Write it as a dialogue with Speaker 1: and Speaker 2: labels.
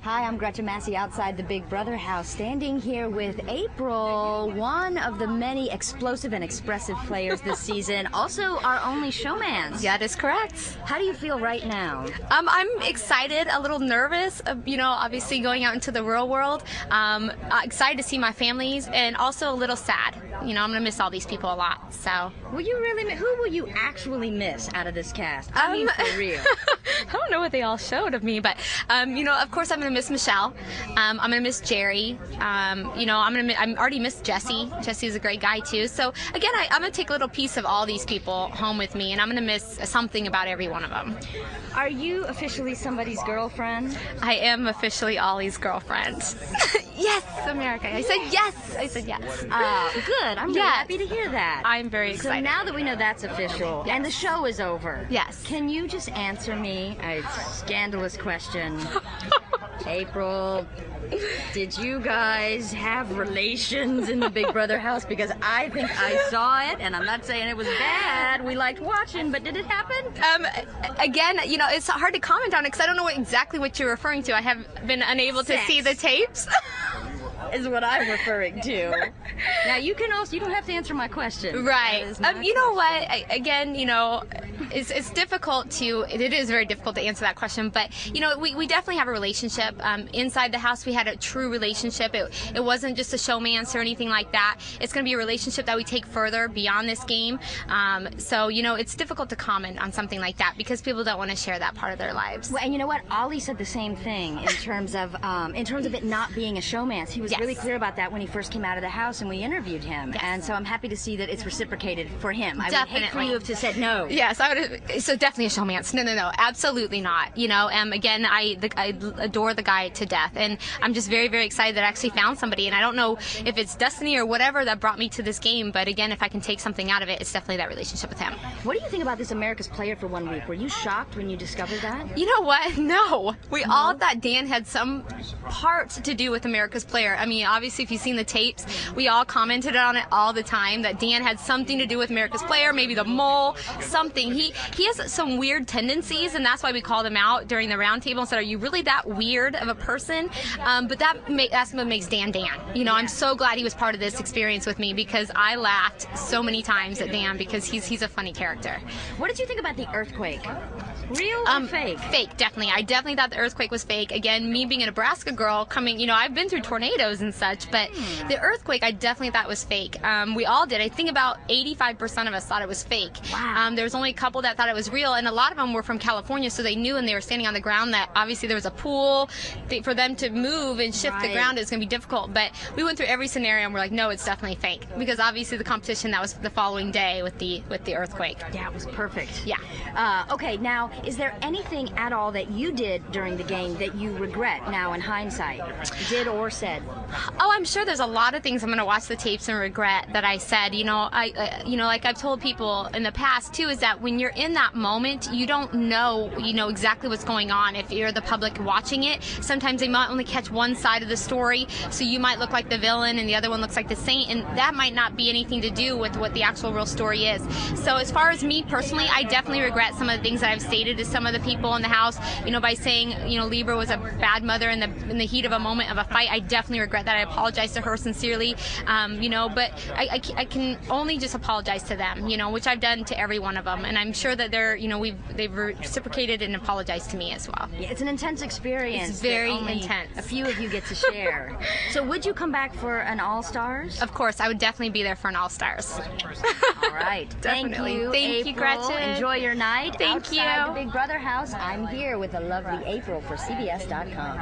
Speaker 1: Hi, I'm Gretchen Massey outside the Big Brother house, standing here with April, one of the many explosive and expressive players this season, also our only showman.
Speaker 2: Yeah, that is correct.
Speaker 1: How do you feel right now?
Speaker 2: I'm excited, a little nervous, obviously going out into the real world. Excited to see my families, and also a little sad. I'm going to miss all these people a lot, so.
Speaker 1: Who will you actually miss out of this cast? I mean, for real.
Speaker 2: I don't know what they all showed of me, but, of course I'm going to miss Michelle. I'm going to miss Jerry. I'm already missed Jesse. Jesse is a great guy, too. So, again, I'm going to take a little piece of all these people home with me, and I'm going to miss something about every one of them.
Speaker 1: Are you officially somebody's girlfriend?
Speaker 2: I am officially Ollie's girlfriend. Yes, America. I said yes. I said yes.
Speaker 1: Good. I'm really happy to hear that.
Speaker 2: I'm very excited.
Speaker 1: So now that we know that's official, and the show is over,
Speaker 2: yes,
Speaker 1: can you just answer me a scandalous question? April, did you guys have relations in the Big Brother house? Because I think I saw it, and I'm not saying it was bad. We liked watching, but did it happen?
Speaker 2: Again, it's hard to comment on it because I don't know exactly what you're referring to. I have been unable to see the tapes.
Speaker 1: Is what I'm referring to. Now you don't have to answer my question.
Speaker 2: Right. You know what? Again, it's difficult it is very difficult to answer that question, but we definitely have a relationship. Inside the house we had a true relationship. It wasn't just a showmance or anything like that. It's going to be a relationship that we take further beyond this game. So it's difficult to comment on something like that because people don't want to share that part of their lives.
Speaker 1: Well, and you know what? Ollie said the same thing in terms of it not being a showmance. He was really clear about that when he first came out of the house and we interviewed him. Yes. And so I'm happy to see that it's reciprocated for him. I would hate for you to have said no.
Speaker 2: Yes, I would. So definitely a showmance. No, absolutely not. Again, I adore the guy to death, and I'm just very, very excited that I actually found somebody. And I don't know if it's destiny or whatever that brought me to this game, but again, if I can take something out of it, it's definitely that relationship with him.
Speaker 1: What do you think about this America's Player for 1 week? Were you shocked when you discovered that?
Speaker 2: You know what? No. We all thought Dan had some part to do with America's Player. I mean, obviously, if you've seen the tapes, we all commented on it all the time that Dan had something to do with America's Player, maybe the mole, something. He has some weird tendencies, and that's why we called him out during the roundtable and said, "Are you really that weird of a person?" But that's what makes Dan Dan. I'm so glad he was part of this experience with me because I laughed so many times at Dan because he's a funny character.
Speaker 1: What did you think about the earthquake? Real or fake?
Speaker 2: Fake, definitely. I definitely thought the earthquake was fake. Again, me being a Nebraska girl coming, I've been through tornadoes and such, but the earthquake I definitely thought was fake. We all did. I think about 85% of us thought it was fake.
Speaker 1: Wow.
Speaker 2: There was only a couple that thought it was real, and a lot of them were from California, so they knew when they were standing on the ground that obviously there was a pool. For them to move and shift the ground is going to be difficult, but we went through every scenario and we're like, no, it's definitely fake, because obviously the competition that was the following day with the earthquake.
Speaker 1: Yeah, it was perfect.
Speaker 2: Yeah.
Speaker 1: Okay, now, is there anything at all that you did during the game that you regret now in hindsight, did or said?
Speaker 2: Oh, I'm sure there's a lot of things I'm going to watch the tapes and regret that I said. Like I've told people in the past too, is that when you're in that moment, you don't know, exactly what's going on. If you're the public watching it, sometimes they might only catch one side of the story, so you might look like the villain and the other one looks like the saint, and that might not be anything to do with what the actual real story is. So as far as me personally, I definitely regret some of the things that I've stated to some of the people in the house, by saying, Libra was a bad mother in the heat of a moment of a fight. I definitely regret that. I apologize to her sincerely, but I can only just apologize to them, which I've done to every one of them, and I'm sure that they've reciprocated and apologized to me as well.
Speaker 1: Yeah, it's an intense experience.
Speaker 2: It's very intense.
Speaker 1: A few of you get to share. So would you come back for an All-Stars?
Speaker 2: Of course, I would definitely be there for an All-Stars.
Speaker 1: All right. Thank you,
Speaker 2: Thank you, Gretchen.
Speaker 1: Enjoy your night.
Speaker 2: Thank you.
Speaker 1: Outside the Big Brother house, I'm here with the lovely April for CBS.com.